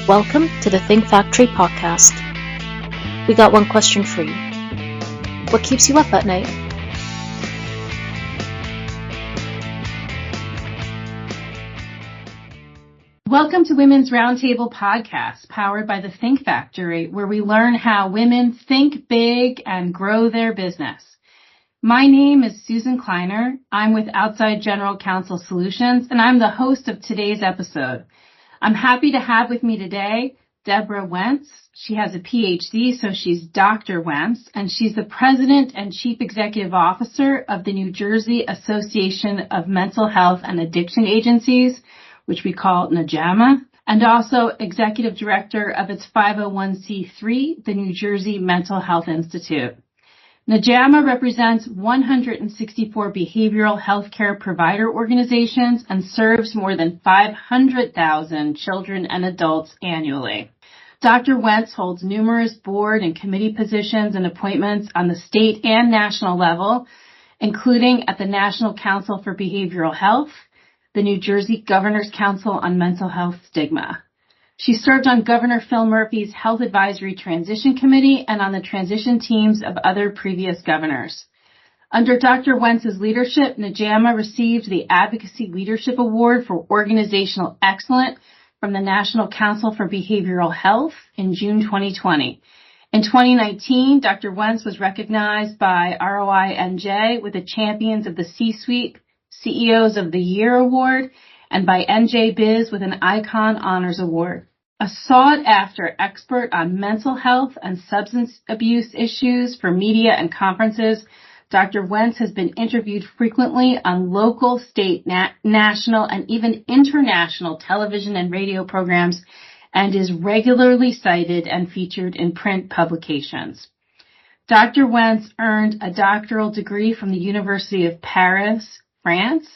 Welcome to the Think Factory podcast. We got one question for you. What keeps you up at night? Welcome to Women's Roundtable podcast, powered by the Think Factory, where we learn how women think big and grow their business. My name is Susan Kleiner. I'm with Outside General Counsel Solutions, and I'm the host of today's episode. I'm happy to have with me today Debra Wentz. She has a PhD, so she's Dr. Wentz, and she's the President and Chief Executive Officer of the New Jersey Association of Mental Health and Addiction Agencies, which we call NJAMHAA, and also Executive Director of its 501c3, the New Jersey Mental Health Institute. NJAMHAA represents 164 behavioral healthcare provider organizations and serves more than 500,000 children and adults annually. Dr. Wentz holds numerous board and committee positions and appointments on the state and national level, including at the National Council for Behavioral Health, the New Jersey Governor's Council on Mental Health Stigma. She served on Governor Phil Murphy's Health Advisory Transition Committee and on the transition teams of other previous governors. Under Dr. Wentz's leadership, NJAMHAA received the Advocacy Leadership Award for Organizational Excellence from the National Council for Behavioral Health in June 2020. In 2019, Dr. Wentz was recognized by ROI-NJ with the Champions of the C-Suite CEOs of the Year Award and by NJ Biz with an Icon Honors Award. A sought-after expert on mental health and substance abuse issues for media and conferences, Dr. Wentz has been interviewed frequently on local, state, national, and even international television and radio programs and is regularly cited and featured in print publications. Dr. Wentz earned a doctoral degree from the University of Paris, France,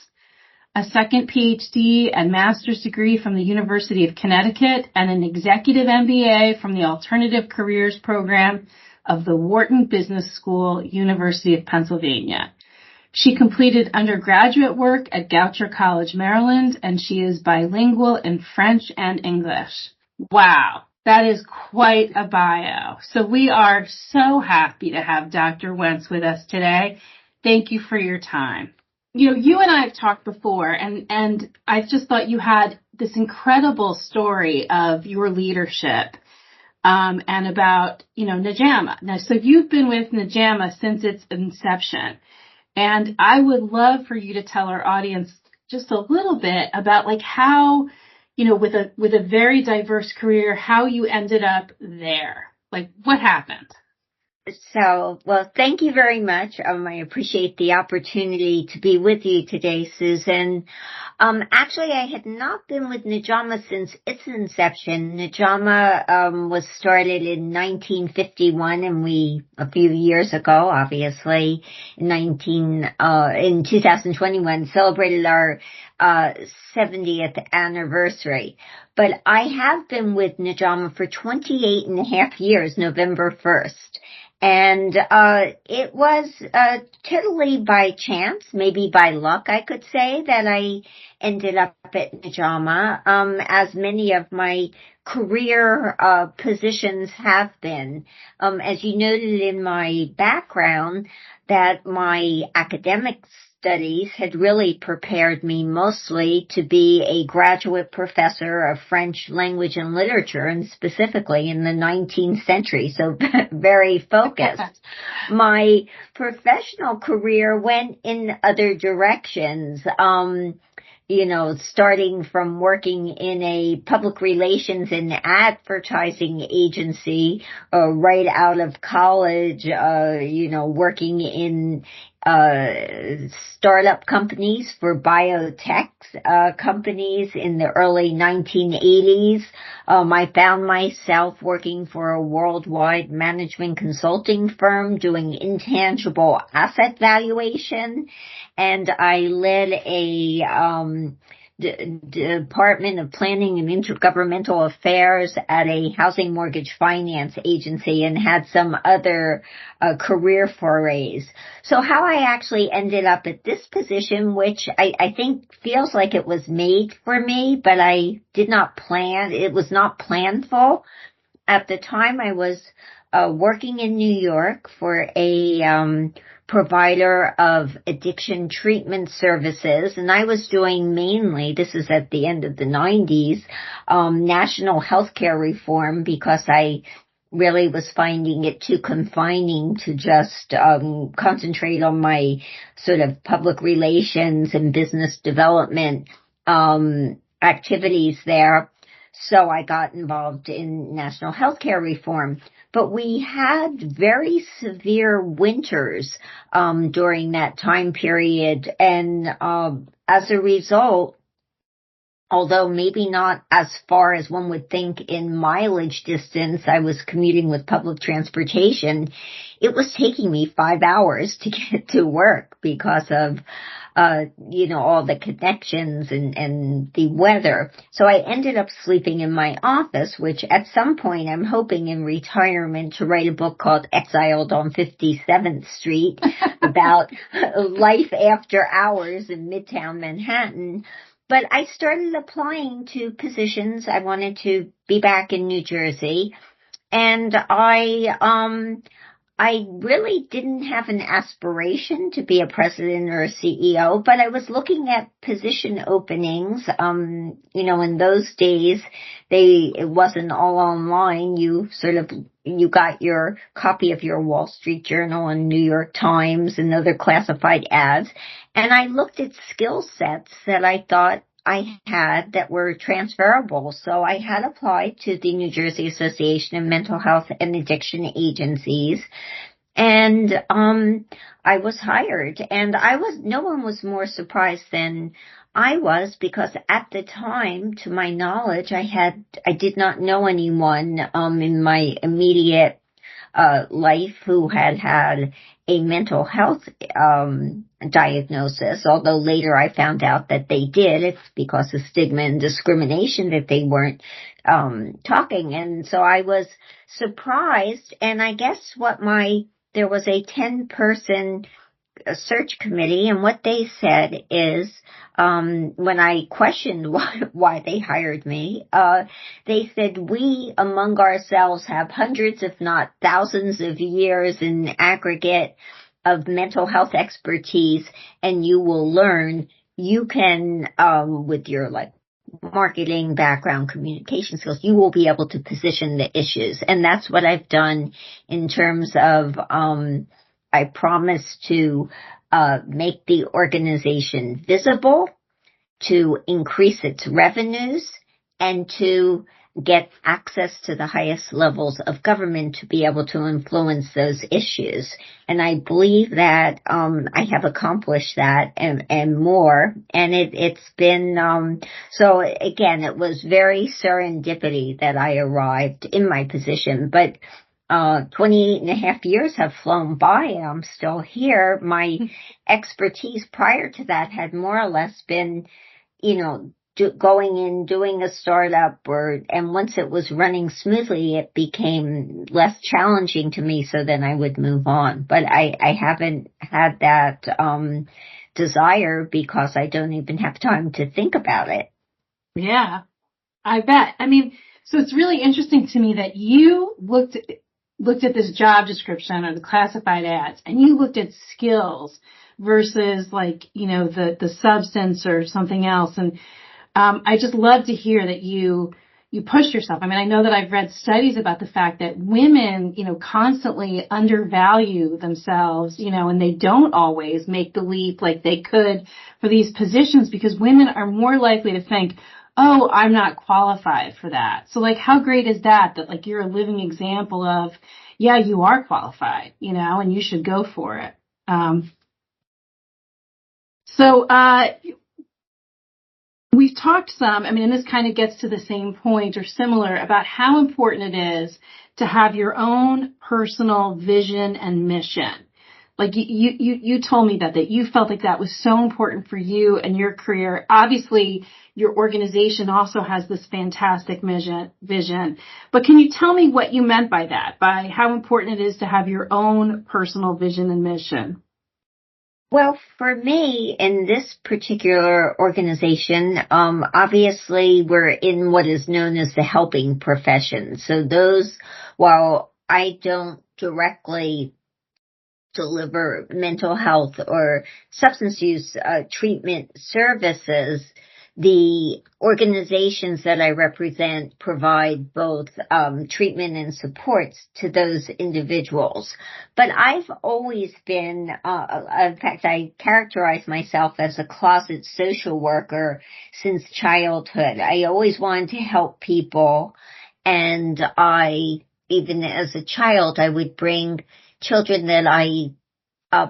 a second PhD and master's degree from the University of Connecticut, and an executive MBA from the Alternative Careers Program of the Wharton Business School, University of Pennsylvania. She completed undergraduate work at Goucher College, Maryland, and she is bilingual in French and English. Wow, that is quite a bio. So we are so happy to have Dr. Wentz with us today. Thank you for your time. You know, you and I have talked before, and I just thought you had this incredible story of your leadership, and about, NJAMHAA. Now, so you've been with NJAMHAA since its inception, and I would love for you to tell our audience just a little bit about how, with a very diverse career, how you ended up there. What happened? So, thank you very much. I appreciate the opportunity to be with you today, Susan. Actually, I had not been with NJAMHAA since its inception. NJAMHAA was started in 1951, and a few years ago, obviously, in 2021, celebrated our 70th anniversary. But I have been with NJAMHAA for 28 and a half years, November 1st. And it was totally by chance, maybe by luck, I could say, that I ended up at NJAMHAA, as many of my career positions have been. As you noted in my background, that my academic studies had really prepared me mostly to be a graduate professor of French language and literature, and specifically in the 19th century, so very focused. My professional career went in other directions, starting from working in a public relations and advertising agency right out of college, working in startup companies for biotech companies in the early 1980s. I found myself working for a worldwide management consulting firm doing intangible asset valuation, and I led a Department of Planning and Intergovernmental Affairs at a housing mortgage finance agency and had some other career forays. So how I actually ended up at this position, which I think feels like it was made for me, but I did not plan. It was not planful. At the time, I was working in New York for a provider of addiction treatment services, and I was doing mainly, this is at the end of the 90s, national healthcare reform, because I really was finding it too confining to just concentrate on my sort of public relations and business development activities there. So I got involved in national healthcare reform. But we had very severe winters during that time period. And as a result, although maybe not as far as one would think in mileage distance, I was commuting with public transportation. It was taking me 5 hours to get to work because of all the connections and the weather. So I ended up sleeping in my office, which at some point I'm hoping in retirement to write a book called Exiled on 57th Street about life after hours in Midtown Manhattan. But I started applying to positions. I wanted to be back in New Jersey, and I really didn't have an aspiration to be a president or a CEO, but I was looking at position openings. In those days, it wasn't all online. You got your copy of your Wall Street Journal and New York Times and other classified ads. And I looked at skill sets that I thought I had that were transferable. So I had applied to the New Jersey Association of Mental Health and Addiction Agencies, and I was hired. And no one was more surprised than I was, because at the time, to my knowledge, I did not know anyone in my immediate life who had a mental health diagnosis, although later I found out that they did. It's because of stigma and discrimination that they weren't talking. And so I was surprised, and I guess there was a 10-person search committee, and what they said is, when I questioned why they hired me, they said, we among ourselves have hundreds, if not thousands of years in aggregate of mental health expertise, and you will learn you can, with your marketing background, communication skills, you will be able to position the issues. And that's what I've done in terms of, I promise to make the organization visible, to increase its revenues, and to get access to the highest levels of government to be able to influence those issues. And I believe that I have accomplished that and more. And it's been, so again, it was very serendipity that I arrived in my position. But 28 and a half years have flown by. I'm still here. My expertise prior to that had more or less been, going in, doing a startup, and once it was running smoothly, it became less challenging to me, so then I would move on. But I haven't had that desire, because I don't even have time to think about it. Yeah, I bet. I mean, so it's really interesting to me that you looked at this job description or the classified ads, and you looked at skills versus the substance or something else. And I just love to hear that you pushed yourself. I mean, I know that I've read studies about the fact that women, constantly undervalue themselves, and they don't always make the leap like they could for these positions, because women are more likely to think, oh, I'm not qualified for that. So how great is that you're a living example of, yeah, you are qualified, and you should go for it. We've talked some, and this kind of gets to the same point or similar, about how important it is to have your own personal vision and mission. like you told me that you felt like that was so important for you and your career. Obviously, your organization also has this fantastic vision. But can you tell me what you meant by that, by how important it is to have your own personal vision and mission? Well, for me, in this particular organization, obviously we're in what is known as the helping profession. So those, while I don't directly deliver mental health or substance use treatment services, the organizations that I represent provide both treatment and supports to those individuals. But I've always been, in fact, I characterize myself as a closet social worker since childhood. I always wanted to help people, and even as a child, I would bring children that I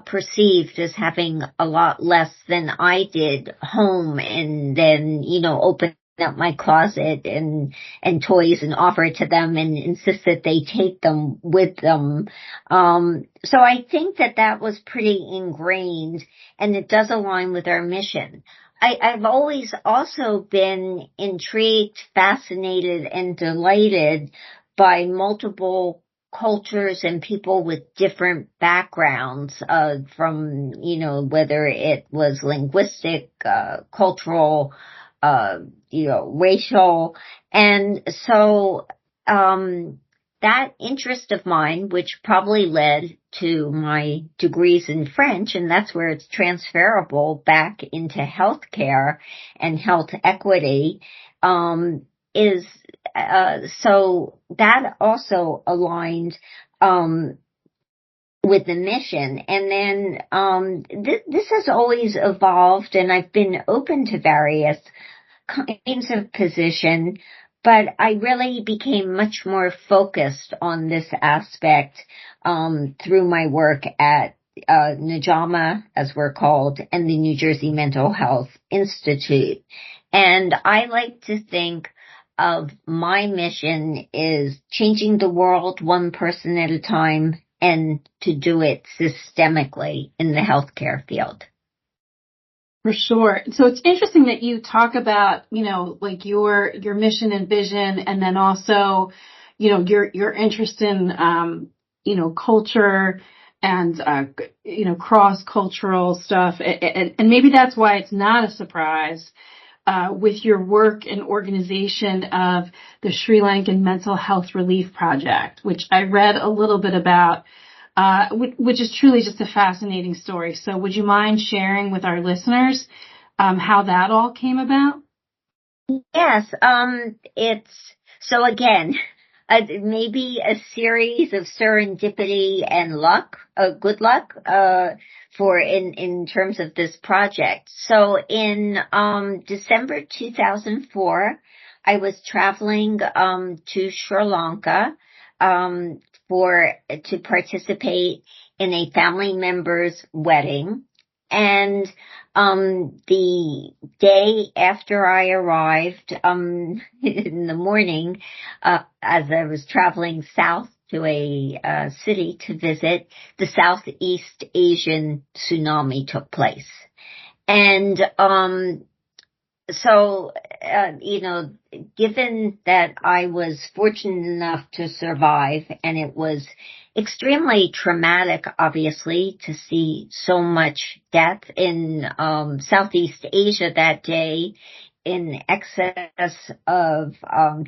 perceived as having a lot less than I did home, and then, open up my closet and toys and offer it to them and insist that they take them with them. So I think that was pretty ingrained, and it does align with our mission. I've always also been intrigued, fascinated, and delighted by multiple cultures and people with different backgrounds, from, whether it was linguistic, cultural, racial. And so, that interest of mine, which probably led to my degrees in French, and that's where it's transferable back into healthcare and health equity, is so that also aligned with the mission. And then this has always evolved, and I've been open to various kinds of position, but I really became much more focused on this aspect through my work at NJAMHAA, as we're called, and the New Jersey Mental Health Institute. And I like to think of my mission is changing the world one person at a time, and to do it systemically in the healthcare field. For sure. So it's interesting that you talk about, like your mission and vision, and then also, your interest in, culture and, cross-cultural stuff. And maybe that's why it's not a surprise with your work and organization of the Sri Lankan Mental Health Relief Project, which I read a little bit about, which is truly just a fascinating story. So would you mind sharing with our listeners how that all came about? Yes, it's, so again, maybe a series of serendipity and luck, good luck, for in terms of this project. So in, December 2004, I was traveling, to Sri Lanka, to participate in a family member's wedding. And the day after I arrived, in the morning, as I was traveling south to a city to visit, the Southeast Asian tsunami took place. And so, given that I was fortunate enough to survive, and it was extremely traumatic, obviously, to see so much death in Southeast Asia that day. In excess of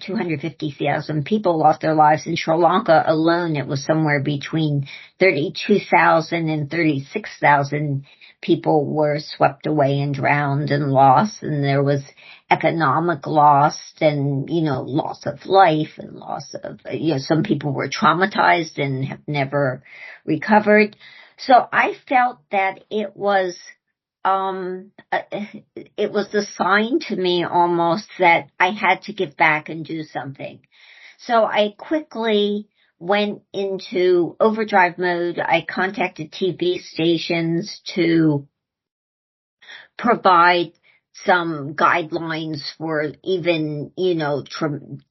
250,000 people lost their lives. In Sri Lanka alone, it was somewhere between 32,000 and 36,000 people were swept away and drowned and lost. And there was economic loss and, loss of life and loss of, some people were traumatized and have never recovered. So I felt that it was the sign to me almost that I had to give back and do something. So I quickly went into overdrive mode. I contacted TV stations to provide some guidelines for even,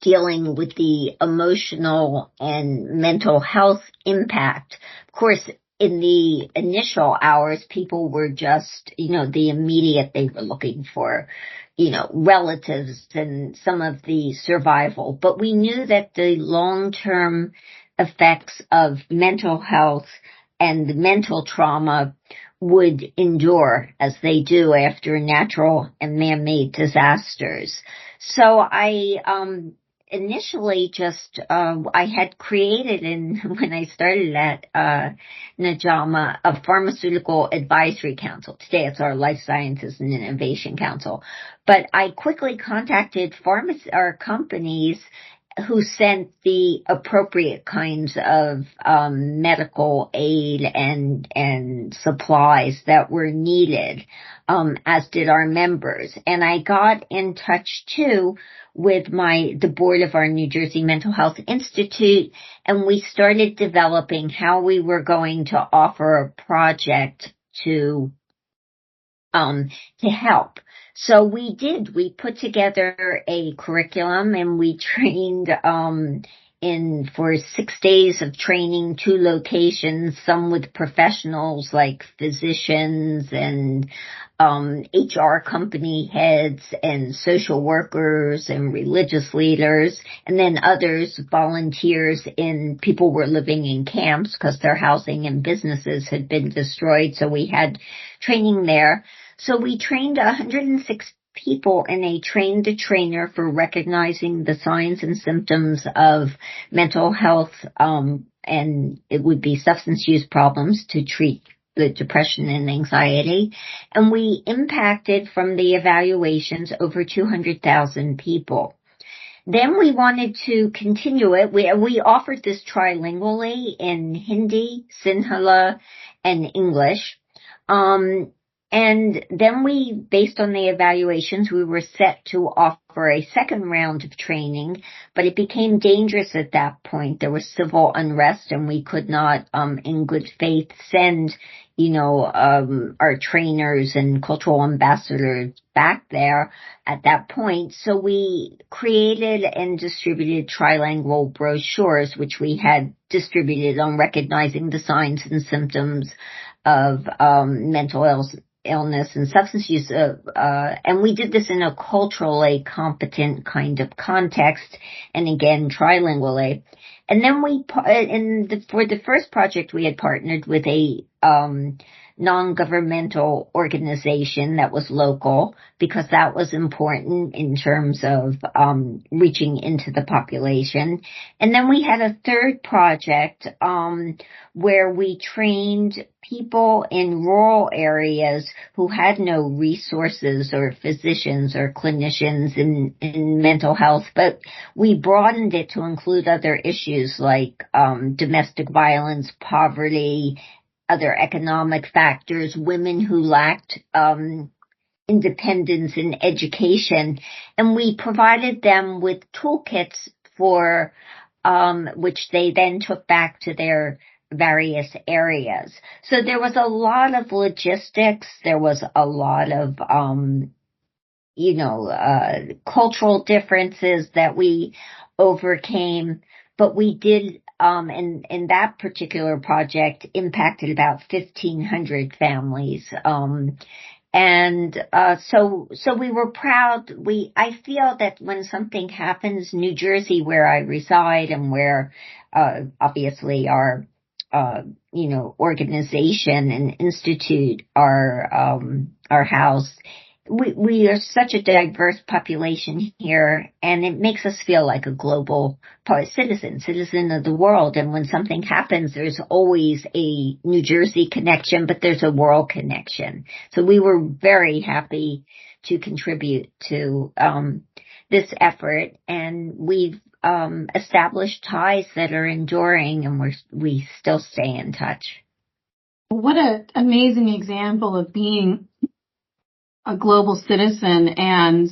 dealing with the emotional and mental health impact. Of course, in the initial hours, people were just, the immediate, they were looking for, relatives and some of the survival. But we knew that the long-term effects of mental health and mental trauma would endure as they do after natural and man-made disasters. So I initially just I had created when I started at NJAMHAA a pharmaceutical advisory council. Today it's our Life Sciences and Innovation Council. But I quickly contacted companies who sent the appropriate kinds of medical aid and supplies that were needed, as did our members. And I got in touch too with the board of our New Jersey Mental Health Institute, and we started developing how we were going to offer a project to help. So we put together a curriculum, and we trained, for 6 days of training, 2 locations, some with professionals like physicians and, HR company heads and social workers and religious leaders, and then others, volunteers people were living in camps because their housing and businesses had been destroyed. So we had training there. So we trained 106 people in a train-the-trainer for recognizing the signs and symptoms of mental health, and it would be substance use problems to treat the depression and anxiety. And we impacted from the evaluations over 200,000 people. Then we wanted to continue it. We offered this trilingually in Hindi, Sinhala, and English. And then based on the evaluations, we were set to offer a second round of training, but it became dangerous at that point. There was civil unrest, and we could not, in good faith, send, our trainers and cultural ambassadors back there at that point. So we created and distributed trilingual brochures, which we had distributed on recognizing the signs and symptoms of mental illness and substance use, and we did this in a culturally competent kind of context, and again, trilingually. And then for the first project, we had partnered with a non-governmental organization that was local, because that was important in terms of reaching into the population. And then we had a third project where we trained people in rural areas who had no resources or physicians or clinicians in mental health, but we broadened it to include other issues like domestic violence, poverty, other economic factors, women who lacked independence in education, and we provided them with toolkits for which they then took back to their various areas. So there was a lot of logistics, there was a lot of cultural differences that we overcame, but we did and that particular project impacted about 1,500 families. So we were proud. I feel that when something happens, New Jersey, where I reside and where, obviously our, organization and institute are housed, we are such a diverse population here, and it makes us feel like a global citizen of the world. And when something happens, there's always a New Jersey connection, but there's a world connection. So we were very happy to contribute to this effort, and we've established ties that are enduring, and we still stay in touch. What an amazing example of being a global citizen and,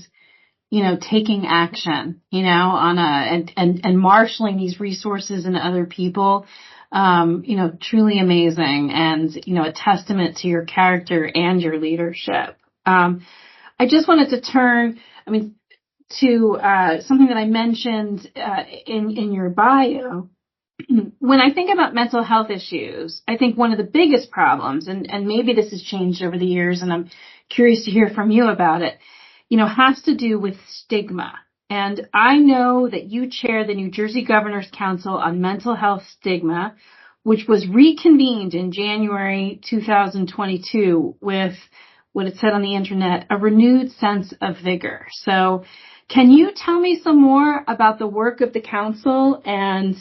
taking action, and marshaling these resources and other people, truly amazing, and, a testament to your character and your leadership. I just wanted to turn, to something that I mentioned in your bio, when I think about mental health issues, I think one of the biggest problems, and maybe this has changed over the years, and I'm curious to hear from you about it, has to do with stigma. And I know that you chair the New Jersey Governor's Council on Mental Health Stigma, which was reconvened in January 2022 with what it said on the internet, a renewed sense of vigor. So can you tell me some more about the work of the council and,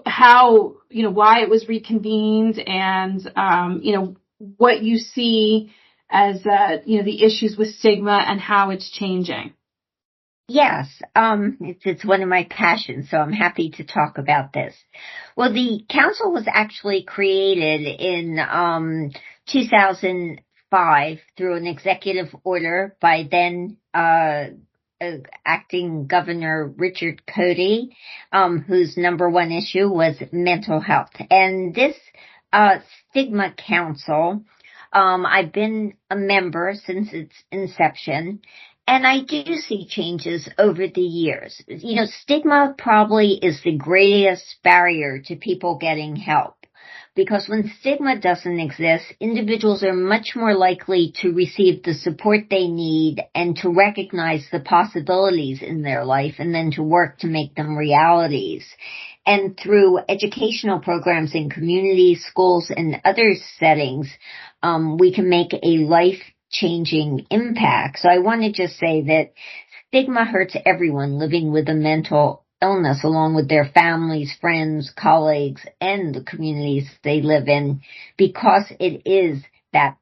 how, why it was reconvened and, what you see as, the issues with stigma and how it's changing? Yes, it's one of my passions, so I'm happy to talk about this. Well, the council was actually created in 2005 through an executive order by then acting Governor Richard Cody, whose number one issue was mental health. And this stigma council, I've been a member since its inception. And I do see changes over the years. Stigma probably is the greatest barrier to people getting help. Because when stigma doesn't exist, individuals are much more likely to receive the support they need and to recognize the possibilities in their life and then to work to make them realities. And through educational programs in communities, schools, and other settings, we can make a life-changing impact. So I want to just say that stigma hurts everyone living with a mental illness, along with their families, friends, colleagues, and the communities they live in, because it is that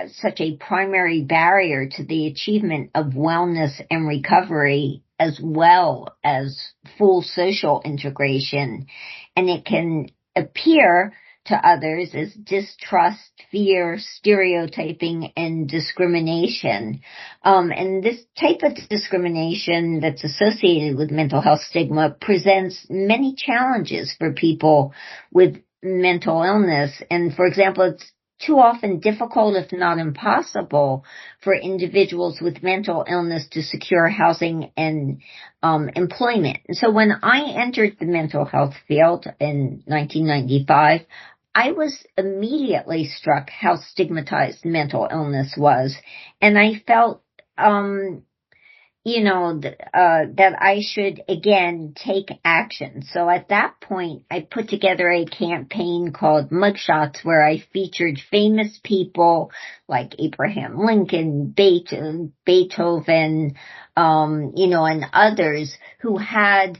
such a primary barrier to the achievement of wellness and recovery, as well as full social integration. And it can appear to others as distrust, fear, stereotyping, and discrimination. And this type of discrimination that's associated with mental health stigma presents many challenges for people with mental illness. And for example, it's too often difficult, if not impossible, for individuals with mental illness to secure housing and employment. And so when I entered the mental health field in 1995, I was immediately struck how stigmatized mental illness was. And I felt, that I should, again, take action. So at that point, I put together a campaign called Mugshots, where I featured famous people like Abraham Lincoln, Beethoven, and others who had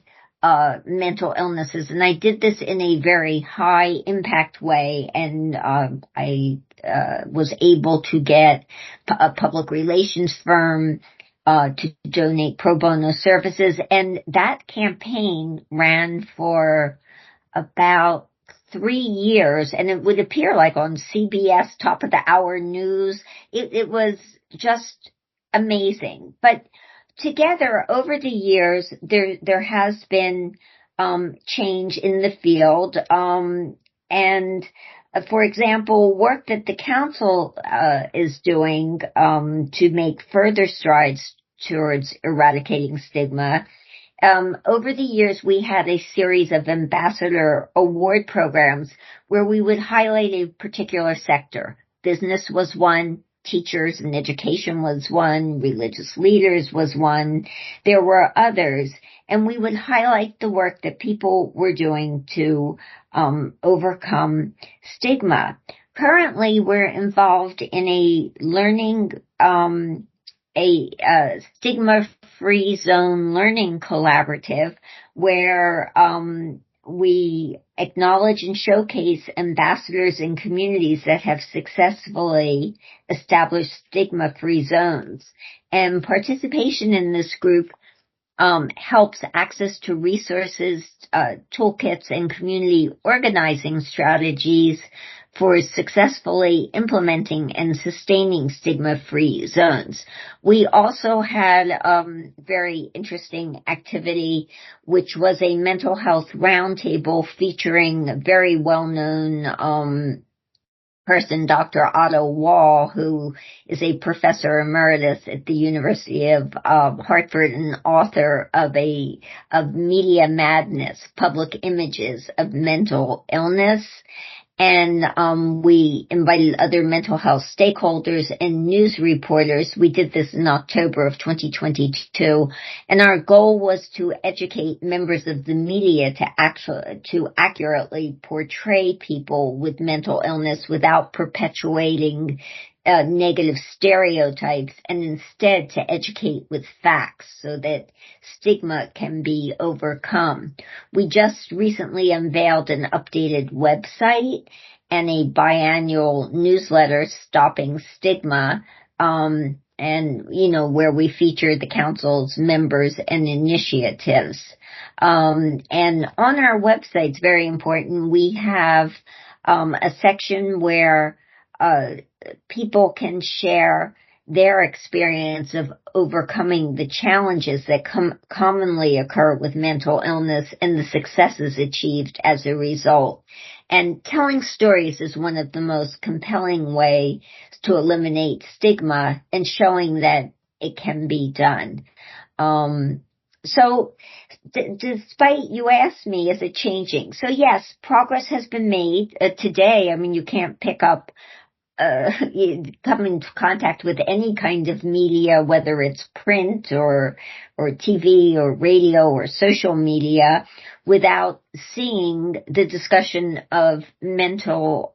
mental illnesses. And I did this in a very high impact way. And I was able to get a public relations firm to donate pro bono services. And that campaign ran for about 3 years, and it would appear like on CBS top of the hour news. It was just amazing. But together, over the years, there has been change in the field. And for example, work that the council is doing to make further strides towards eradicating stigma. Over the years, we had a series of ambassador award programs where we would highlight a particular sector. Business was one, teachers and education was one, religious leaders was one. There were others, and we would highlight the work that people were doing to overcome stigma. Currently, we're involved in a learning, a stigma-free zone learning collaborative where we acknowledge and showcase ambassadors in communities that have successfully established stigma-free zones. And participation in this group helps access to resources, toolkits, and community organizing strategies for successfully implementing and sustaining stigma-free zones. We also had very interesting activity, which was a mental health roundtable featuring very well-known person, Dr. Otto Wall, who is a professor emeritus at the University of Hartford and author of Media Madness, Public Images of Mental Illness. And we invited other mental health stakeholders and news reporters. We did this in October of 2022, and our goal was to educate members of the media to accurately portray people with mental illness without perpetuating negative stereotypes, and instead to educate with facts so that stigma can be overcome. We just recently unveiled an updated website and a biannual newsletter, Stopping Stigma, and, where we feature the council's members and initiatives. And on our website, it's very important, we have a section where people can share their experience of overcoming the challenges that commonly occur with mental illness and the successes achieved as a result. And telling stories is one of the most compelling ways to eliminate stigma and showing that it can be done. So despite, you asked me, is it changing? So yes, progress has been made. Today, I mean, you can't pick up come into contact with any kind of media, whether it's print or TV or radio or social media, without seeing the discussion of mental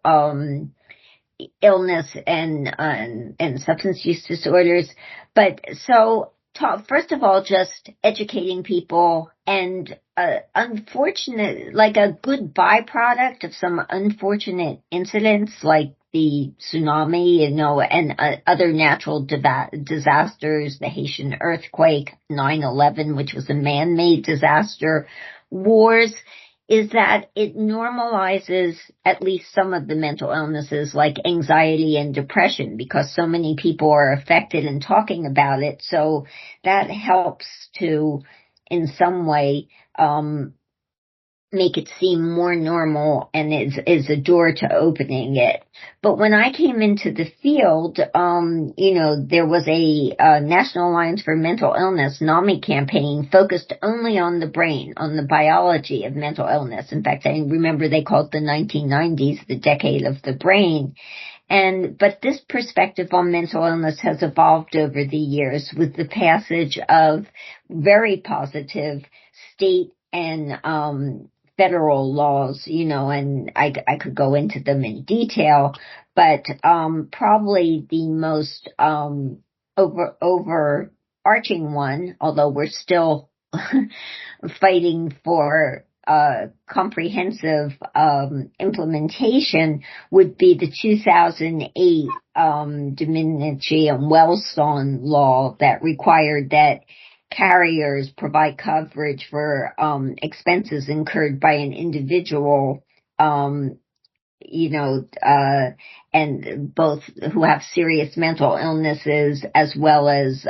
illness and substance use disorders. But so first of all, just educating people, and unfortunate, like a good byproduct of some unfortunate incidents like the tsunami, and other natural disasters, the Haitian earthquake, 9/11, which was a man-made disaster, wars, is that it normalizes at least some of the mental illnesses like anxiety and depression, because so many people are affected and talking about it. So that helps to, in some way, make it seem more normal, and is a door to opening it. But when I came into the field, there was a National Alliance for Mental Illness, NAMI campaign focused only on the brain, on the biology of mental illness. In fact, I remember they called the 1990s the decade of the brain. But this perspective on mental illness has evolved over the years with the passage of very positive state and federal laws, and I could go into them in detail, but probably the most overarching one, although we're still fighting for comprehensive implementation, would be the 2008 Domenici and Wellstone law that required that carriers provide coverage for expenses incurred by an individual, and both who have serious mental illnesses, as well as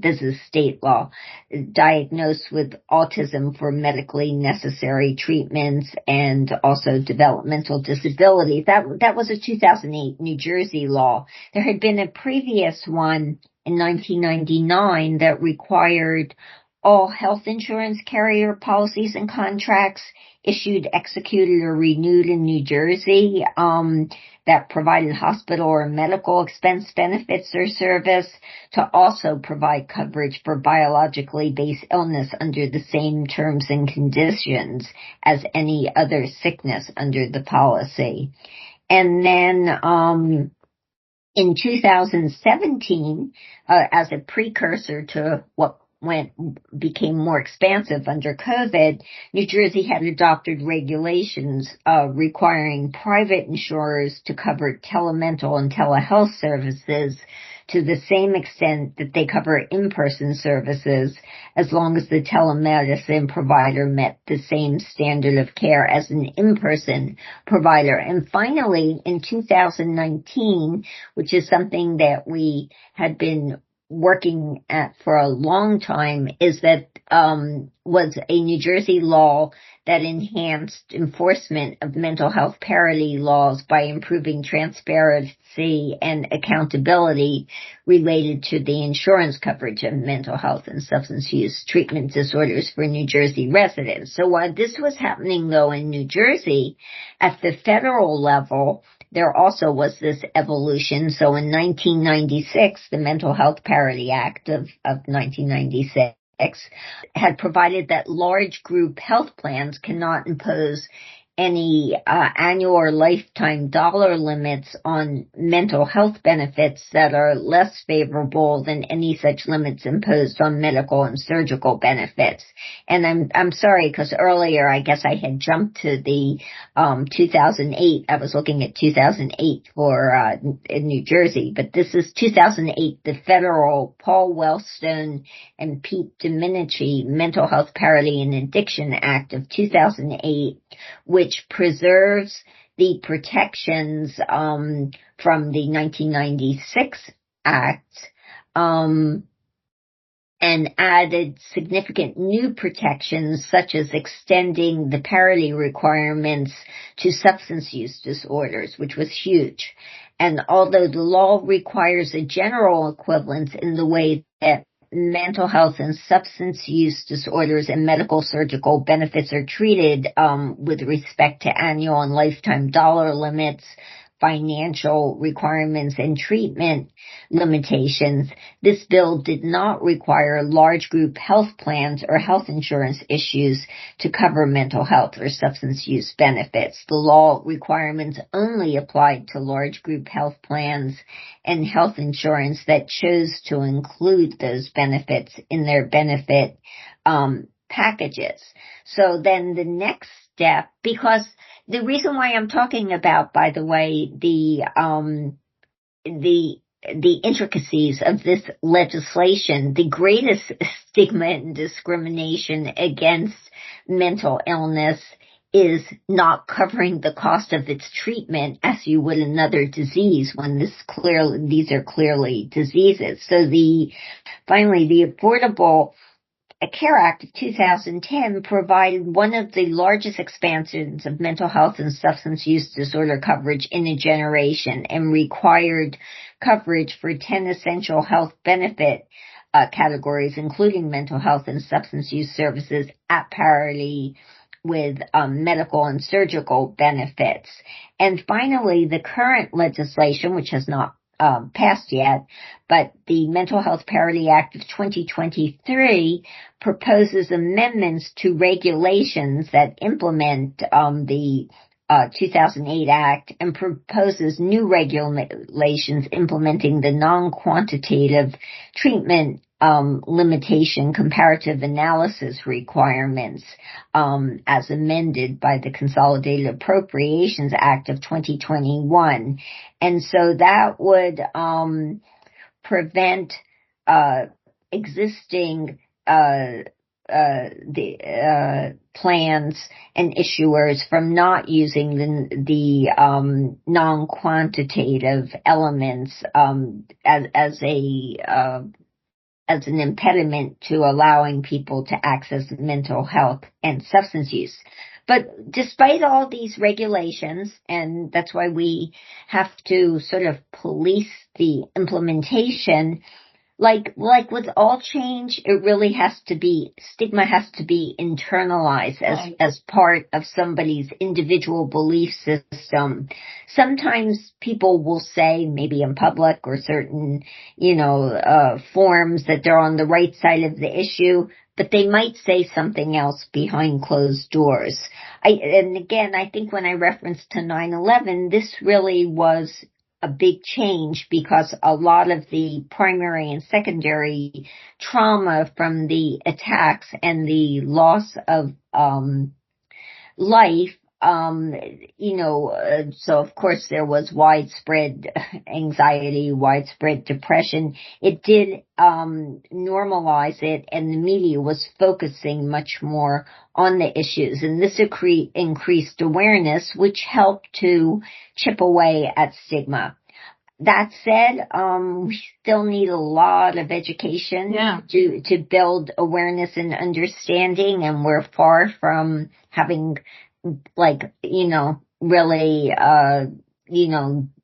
this is state law, diagnosed with autism for medically necessary treatments and also developmental disabilities. That was a 2008 New Jersey law. There had been a previous one in 1999 that required all health insurance carrier policies and contracts issued, executed, or renewed in New Jersey that provided hospital or medical expense benefits or service to also provide coverage for biologically based illness under the same terms and conditions as any other sickness under the policy. And then in 2017, as a precursor to what became more expansive under COVID, New Jersey had adopted regulations requiring private insurers to cover telemental and telehealth services to the same extent that they cover in-person services, as long as the telemedicine provider met the same standard of care as an in-person provider. And finally, in 2019, which is something that we had been working at for a long time is that was a New Jersey law that enhanced enforcement of mental health parity laws by improving transparency and accountability related to the insurance coverage of mental health and substance use treatment disorders for New Jersey residents. So while this was happening, though, in New Jersey, at the federal level, there also was this evolution. So in 1996, the Mental Health Parity Act of 1996 had provided that large group health plans cannot impose any annual or lifetime dollar limits on mental health benefits that are less favorable than any such limits imposed on medical and surgical benefits. And I'm sorry, because earlier I guess I had jumped to the 2008. I was looking at 2008 for in New Jersey, but this is 2008, the federal Paul Wellstone and Pete Domenici Mental Health Parity and Addiction Act of 2008, which preserves the protections from the 1996 Act and added significant new protections such as extending the parity requirements to substance use disorders, which was huge. And although the law requires a general equivalence in the way that mental health and substance use disorders and medical surgical benefits are treated with respect to annual and lifetime dollar limits, financial requirements, and treatment limitations, this bill did not require large group health plans or health insurance issues to cover mental health or substance use benefits. The law requirements only applied to large group health plans and health insurance that chose to include those benefits in their benefit packages. So then the next step, because the reason why I'm talking about, by the way, the intricacies of this legislation, the greatest stigma and discrimination against mental illness is not covering the cost of its treatment as you would another disease when these are clearly diseases. So finally, the Affordable Care Act of 2010 provided one of the largest expansions of mental health and substance use disorder coverage in a generation and required coverage for 10 essential health benefit categories, including mental health and substance use services at parity with medical and surgical benefits. And finally, the current legislation, which has not passed yet, but the Mental Health Parity Act of 2023 proposes amendments to regulations that implement the 2008 Act and proposes new regulations implementing the non-quantitative treatment limitation comparative analysis requirements as amended by the Consolidated Appropriations Act of 2021. And so that would prevent existing plans and issuers from not using the non-quantitative elements as an impediment to allowing people to access mental health and substance use. But despite all these regulations, and that's why we have to sort of police the implementation, like with all change, it really stigma has to be internalized as part of somebody's individual belief system. Sometimes people will say, maybe in public or certain, forums, that they're on the right side of the issue, but they might say something else behind closed doors. And again, I think when I referenced to 9/11, this really was a big change because a lot of the primary and secondary trauma from the attacks and the loss of life, so of course there was widespread anxiety, widespread depression. It did normalize it, and the media was focusing much more on the issues, and this increased awareness, which helped to chip away at stigma. That said, we still need a lot of education to build awareness and understanding, and we're far from having, like, really,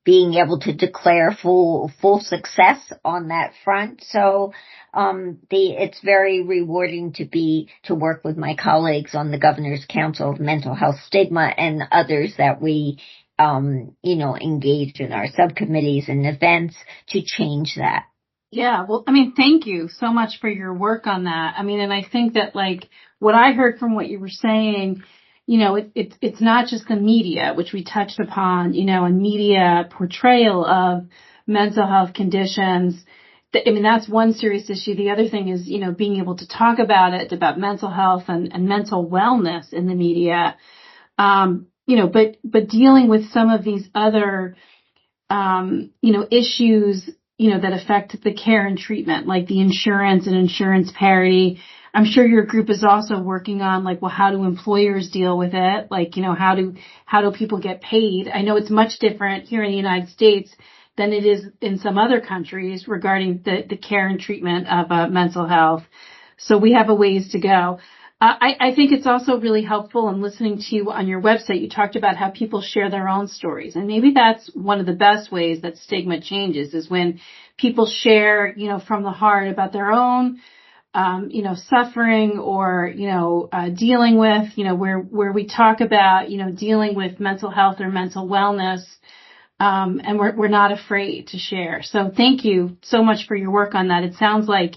being able to declare full success on that front. So, it's very rewarding to work with my colleagues on the Governor's Council of Mental Health Stigma and others that we engaged in our subcommittees and events to change that. Yeah. Well, I mean, thank you so much for your work on that. I mean, and I think that, like, what I heard from what you were saying, it's not just the media, which we touched upon, and media portrayal of mental health conditions. I mean, that's one serious issue. The other thing is, being able to talk about it, about mental health and mental wellness in the media. But dealing with some of these other, issues, that affect the care and treatment, like the insurance and insurance parity. I'm sure your group is also working on, like, well, how do employers deal with it? Like, how do people get paid? I know it's much different here in the United States than it is in some other countries regarding the care and treatment of mental health. So we have a ways to go. I think it's also really helpful in listening to you on your website. You talked about how people share their own stories. And maybe that's one of the best ways that stigma changes, is when people share, from the heart about their own, suffering or, dealing with, where we talk about, dealing with mental health or mental wellness. And we're not afraid to share. So thank you so much for your work on that. It sounds like,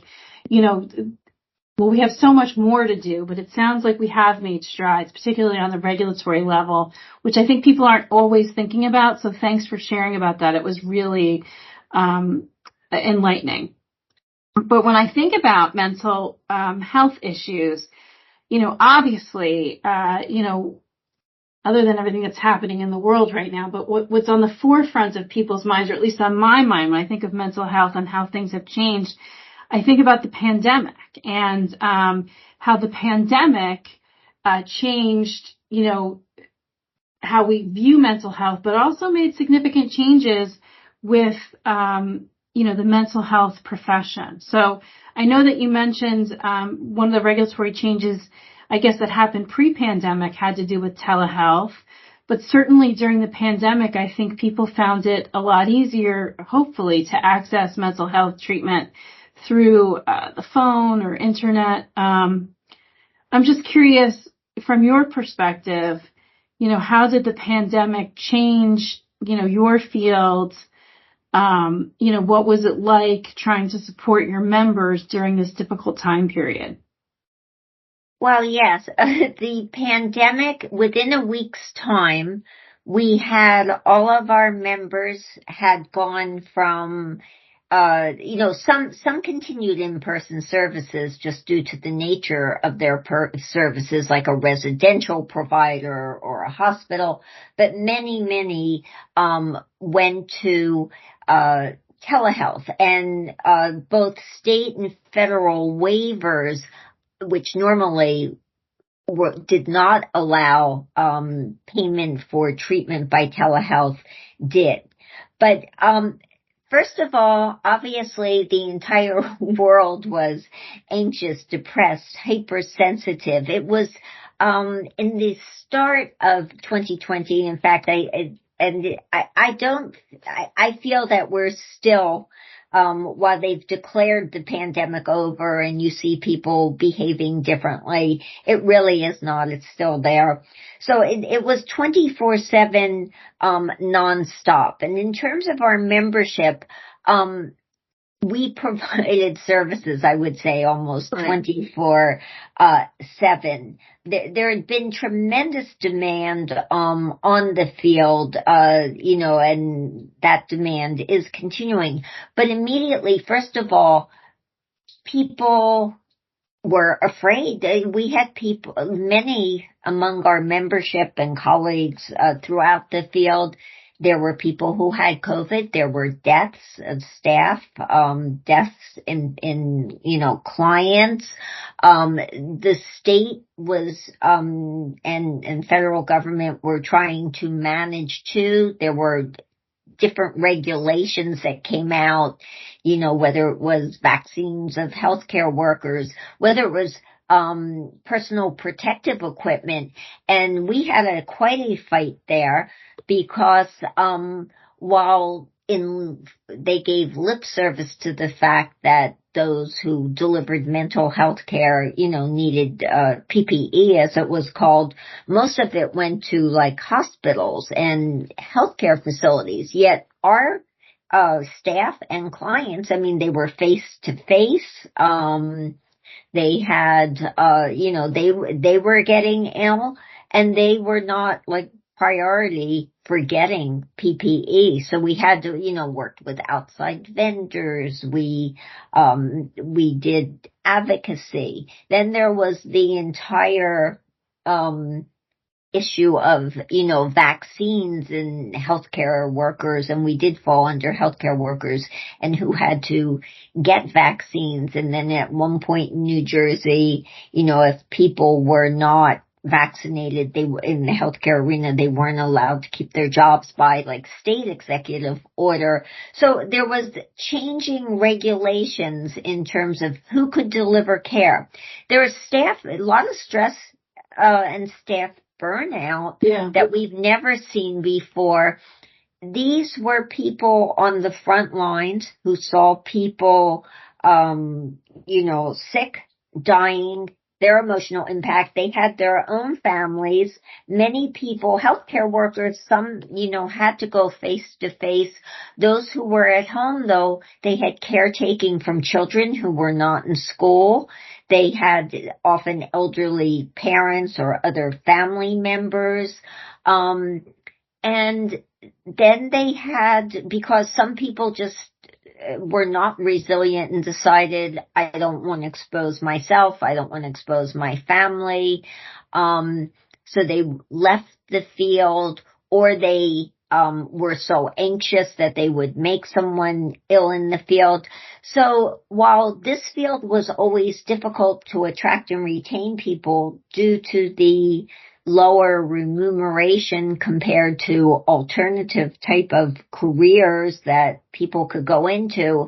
well, we have so much more to do, but it sounds like we have made strides, particularly on the regulatory level, which I think people aren't always thinking about. So thanks for sharing about that. It was really enlightening. But when I think about mental health issues, obviously, other than everything that's happening in the world right now, but what's on the forefront of people's minds, or at least on my mind, when I think of mental health and how things have changed, I think about the pandemic and how the pandemic changed, how we view mental health, but also made significant changes with, the mental health profession. So I know that you mentioned one of the regulatory changes, I guess, that happened pre-pandemic had to do with telehealth. But certainly during the pandemic, I think people found it a lot easier, hopefully, to access mental health treatment through the phone or internet. I'm just curious, from your perspective, how did the pandemic change, your field? What was it like trying to support your members during this difficult time period? Well, yes, the pandemic, within a week's time, we had all of our members had gone from, some continued in-person services just due to the nature of their services, like a residential provider or a hospital, but many, went to, telehealth, and, both state and federal waivers, which normally did not allow payment for treatment by telehealth, did. But first of all, obviously the entire world was anxious, depressed, hypersensitive. It was in the start of 2020. In fact, I feel that we're still, while they've declared the pandemic over and you see people behaving differently, it really is not. It's still there. So it was 24/7, nonstop. And in terms of our membership, we provided services, I would say, almost 24/7. There had been tremendous demand on the field, and that demand is continuing. But immediately, first of all, people were afraid. We had many among our membership and colleagues throughout the field. There were people who had COVID. There were deaths of staff, deaths in clients. The state was, and federal government were trying to manage too. There were different regulations that came out, whether it was vaccines of healthcare workers, whether it was personal protective equipment. And we had quite a fight there because while they gave lip service to the fact that those who delivered mental health care, needed PPE, as it was called, most of it went to like hospitals and healthcare facilities. Yet our staff and clients, they were face to face. They had, they were getting ill, and they were not like priority for getting PPE. So we had to, work with outside vendors. We did advocacy. Then there was the entire, issue of, vaccines and healthcare workers, and we did fall under healthcare workers and who had to get vaccines. And then at one point in New Jersey, if people were not vaccinated, they were in the healthcare arena, they weren't allowed to keep their jobs by like state executive order. So there was changing regulations in terms of who could deliver care. There was a lot of stress and staff burnout that we've never seen before. These were people on the front lines who saw people, sick, dying, their emotional impact. They had their own families. Many people, healthcare workers, some, had to go face to face. Those who were at home, though, they had caretaking from children who were not in school. They had often elderly parents or other family members. And then they had, because some people just were not resilient and decided, I don't want to expose myself, I don't want to expose my family. So they left the field, or they were so anxious that they would make someone ill in the field. So while this field was always difficult to attract and retain people due to the lower remuneration compared to alternative type of careers that people could go into,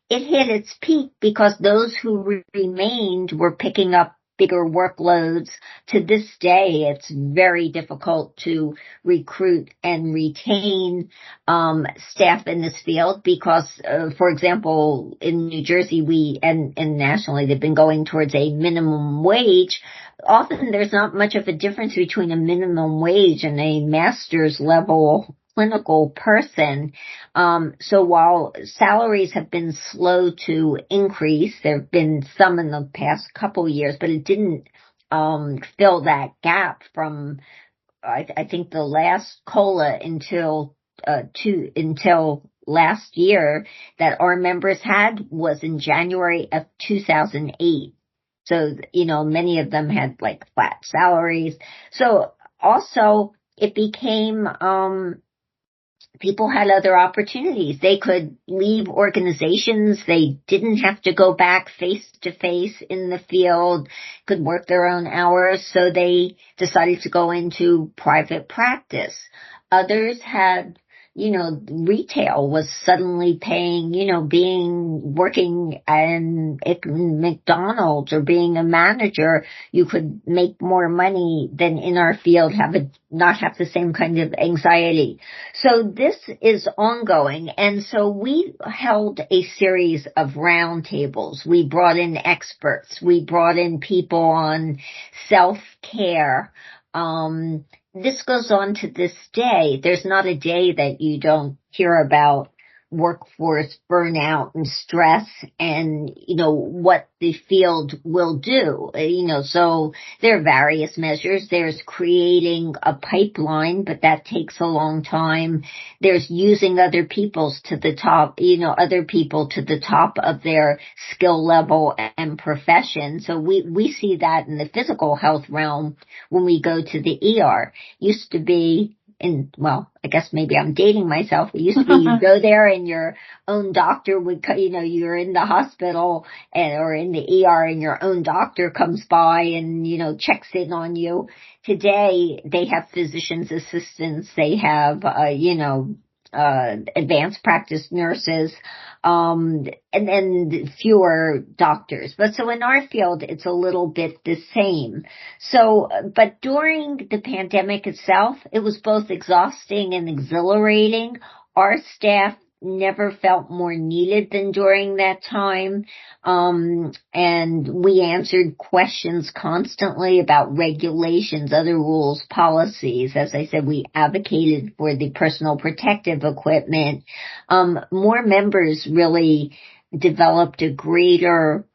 it hit its peak because those who remained were picking up bigger workloads. To this day, it's very difficult to recruit and retain staff in this field because, for example, in New Jersey, and nationally, they've been going towards a minimum wage. Often there's not much of a difference between a minimum wage and a master's level clinical person. So while salaries have been slow to increase, there have been some in the past couple years, but it didn't fill that gap from, I think the last COLA until last year that our members had was in January of 2008. So, many of them had like flat salaries. So also it became, people had other opportunities. They could leave organizations. They didn't have to go back face to face in the field, could work their own hours. So they decided to go into private practice. Others had, retail was suddenly paying, working at McDonald's or being a manager, you could make more money than in our field, not have the same kind of anxiety. So this is ongoing. And so we held a series of roundtables. We brought in experts. We brought in people on self-care. This goes on to this day. There's not a day that you don't hear about workforce burnout and stress and, what the field will do. So there are various measures. There's creating a pipeline, but that takes a long time. There's using other people to the top of their skill level and profession. So we see that in the physical health realm when we go to the ER. Used to be, I guess maybe I'm dating myself. It used to be you go there and your own doctor would, you're in the hospital or in the ER and your own doctor comes by and, checks in on you. Today, they have physician's assistants. They have, advanced practice nurses, and then fewer doctors. But so in our field, it's a little bit the same. So, but during the pandemic itself, it was both exhausting and exhilarating. Our staff never felt more needed than during that time. And we answered questions constantly about regulations, other rules, policies. As I said, we advocated for the personal protective equipment. More members really developed a greater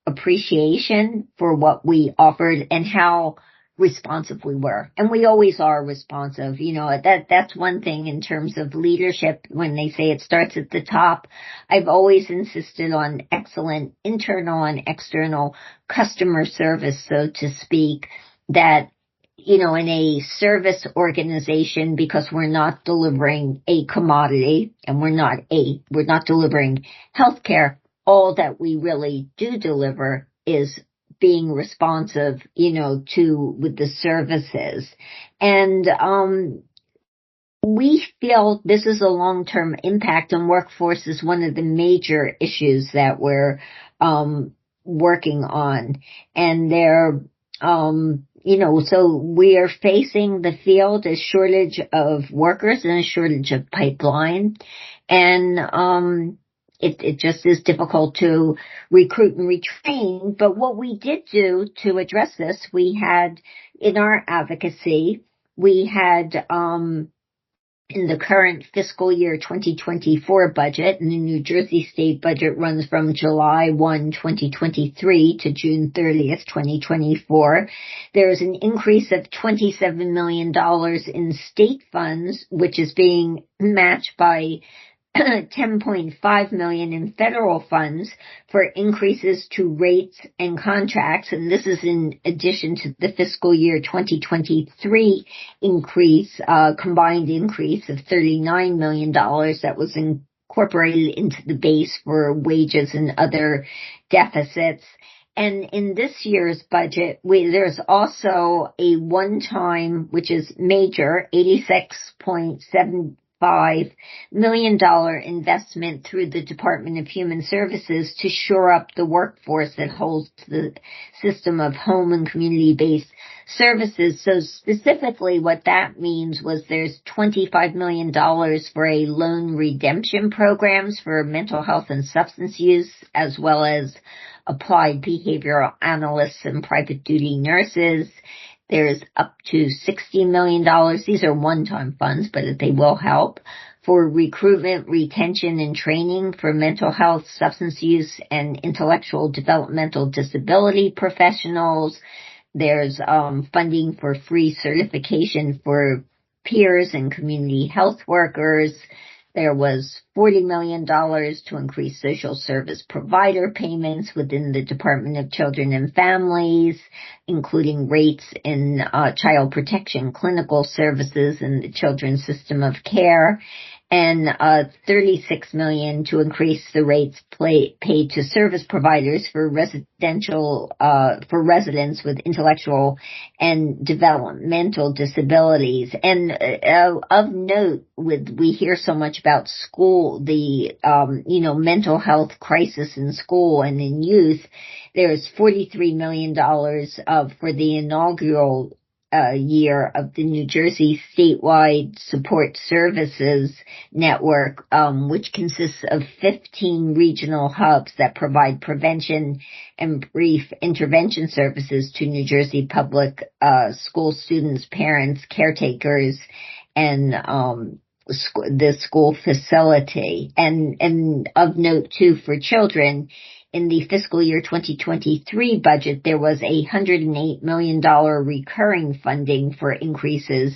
appreciation for what we offered and how responsive we were. And we always are responsive. That's one thing in terms of leadership. When they say it starts at the top, I've always insisted on excellent internal and external customer service, so to speak, that in a service organization, because we're not delivering a commodity and we're not delivering healthcare. All that we really do deliver is being responsive, with the services. And, we feel this is a long-term impact on workforce is one of the major issues that we're, working on. And so we are facing the field a shortage of workers and a shortage of pipeline. And, it just is difficult to recruit and retrain. But what we did do to address this, we had in our advocacy, we had, in the current fiscal year 2024 budget, and the New Jersey state budget runs from July 1, 2023 to June 30th, 2024. There is an increase of $27 million in state funds, which is being matched by $10.5 million in federal funds for increases to rates and contracts. And this is in addition to the fiscal year 2023 increase, combined increase of $39 million that was incorporated into the base for wages and other deficits. And in this year's budget, there's also a one-time, which is major, $86.75 million investment through the Department of Human Services to shore up the workforce that holds the system of home and community-based services. So specifically what that means was there's $25 million for a loan redemption programs for mental health and substance use, as well as applied behavioral analysts and private duty nurses. There's up to $60 million. These are one-time funds, but they will help for recruitment, retention, and training for mental health, substance use, and intellectual developmental disability professionals. There's funding for free certification for peers and community health workers. There was $40 million to increase social service provider payments within the Department of Children and Families, including rates in child protection clinical services in the children's system of care, and $36 million to increase the rates paid to service providers for for residents with intellectual and developmental disabilities. And of note, we hear so much about school, the mental health crisis in school and in youth. There's $43 million for the inaugural year of the New Jersey statewide support services network, which consists of 15 regional hubs that provide prevention and brief intervention services to New Jersey public school students, parents, caretakers, and the school facility. And of note too, for children, in the fiscal year 2023 budget, there was $108 million recurring funding for increases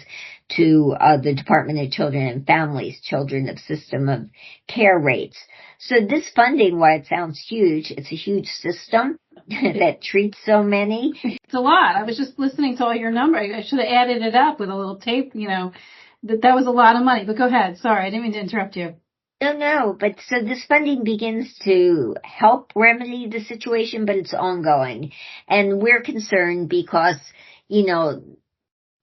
to the Department of Children and Families, children of system of care rates. So this funding, while it sounds huge, it's a huge system that treats so many. It's a lot. I was just listening to all your numbers. I should have added it up with a little tape, that was a lot of money. But go ahead. Sorry, I didn't mean to interrupt you. No, but so this funding begins to help remedy the situation, but it's ongoing. And we're concerned because,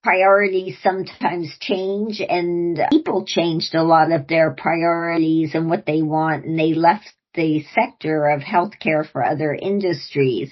priorities sometimes change, and people changed a lot of their priorities and what they want, and they left the sector of healthcare for other industries.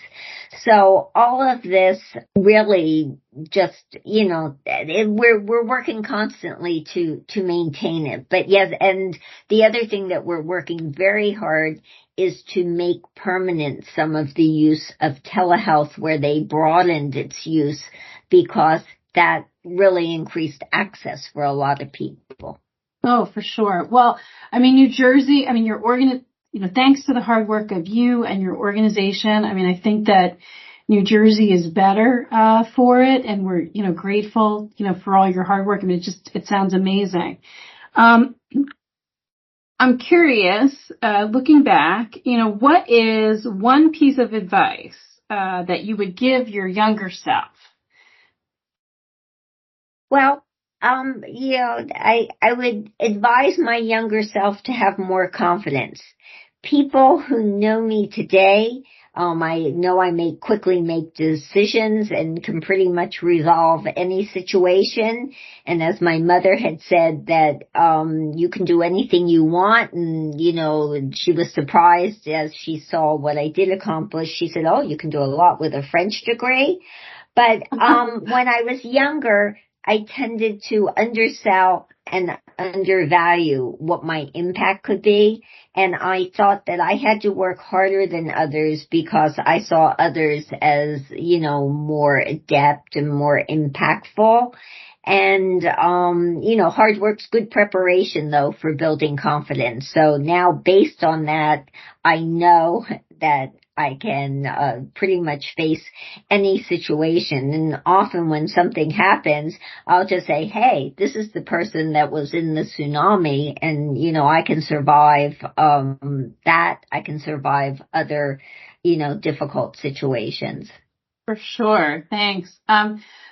So all of this really just, we're working constantly to maintain it. But yes, and the other thing that we're working very hard is to make permanent some of the use of telehealth, where they broadened its use, because that really increased access for a lot of people. Oh, for sure. Well, New Jersey, thanks to the hard work of you and your organization, I think that New Jersey is better for it, and we're, grateful, for all your hard work. It sounds amazing. I'm curious, looking back, what is one piece of advice that you would give your younger self? Well, I would advise my younger self to have more confidence. People who know me today, I know I quickly make decisions and can pretty much resolve any situation. And as my mother had said, that, you can do anything you want. And, she was surprised as she saw what I did accomplish. She said, "Oh, you can do a lot with a French degree." But, when I was younger, I tended to undersell and undervalue what my impact could be. And I thought that I had to work harder than others because I saw others as, more adept and more impactful. And, hard work's good preparation, though, for building confidence. So now, based on that, I know that I can pretty much face any situation. And often when something happens, I'll just say, "Hey, this is the person that was in the tsunami, and, I can survive that. I can survive other, difficult situations." For sure. Thanks.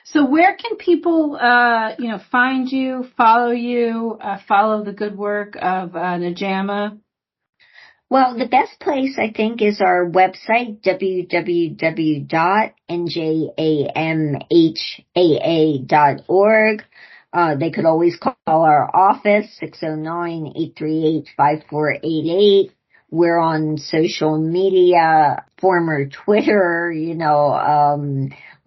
So where can people, find you, follow you, follow the good work of NJAMHAA? Well, the best place, I think, is our website, www.njamhaa.org. They could always call our office, 609-838-5488. We're on social media, former Twitter,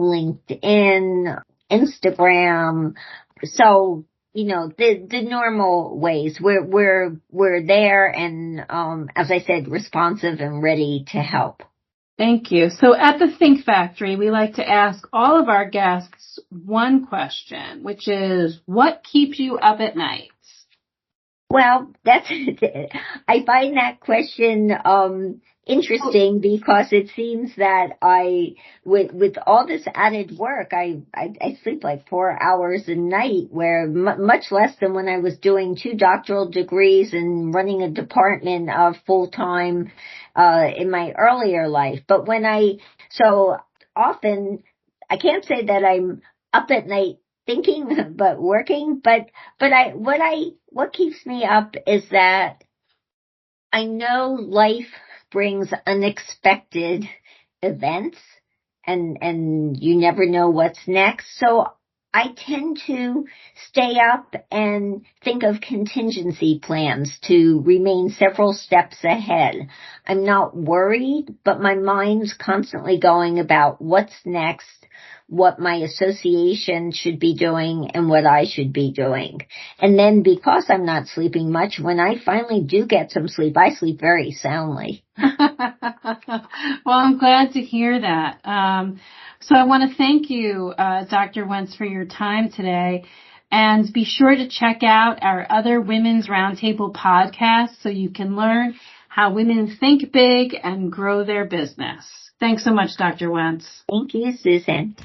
LinkedIn, Instagram. So, the normal ways. We're there, and, as I said, responsive and ready to help. Thank you. So at the Think Factory, we like to ask all of our guests one question, which is, what keeps you up at night? Well, I find that question, interesting, because it seems that with all this added work, I sleep like 4 hours a night, where much less than when I was doing 2 doctoral degrees and running a department full time, in my earlier life. But so often, I can't say that I'm up at night thinking, but working. But what keeps me up is that I know life brings unexpected events, and you never know what's next. So I tend to stay up and think of contingency plans to remain several steps ahead. I'm not worried, but my mind's constantly going about what's next, what my association should be doing, and what I should be doing. And then, because I'm not sleeping much, when I finally do get some sleep, I sleep very soundly. Well, I'm glad to hear that. So I want to thank you, Dr. Wentz, for your time today. And be sure to check out our other Women's Roundtable podcasts so you can learn how women think big and grow their business. Thanks so much, Dr. Wentz. Thank you, Susan.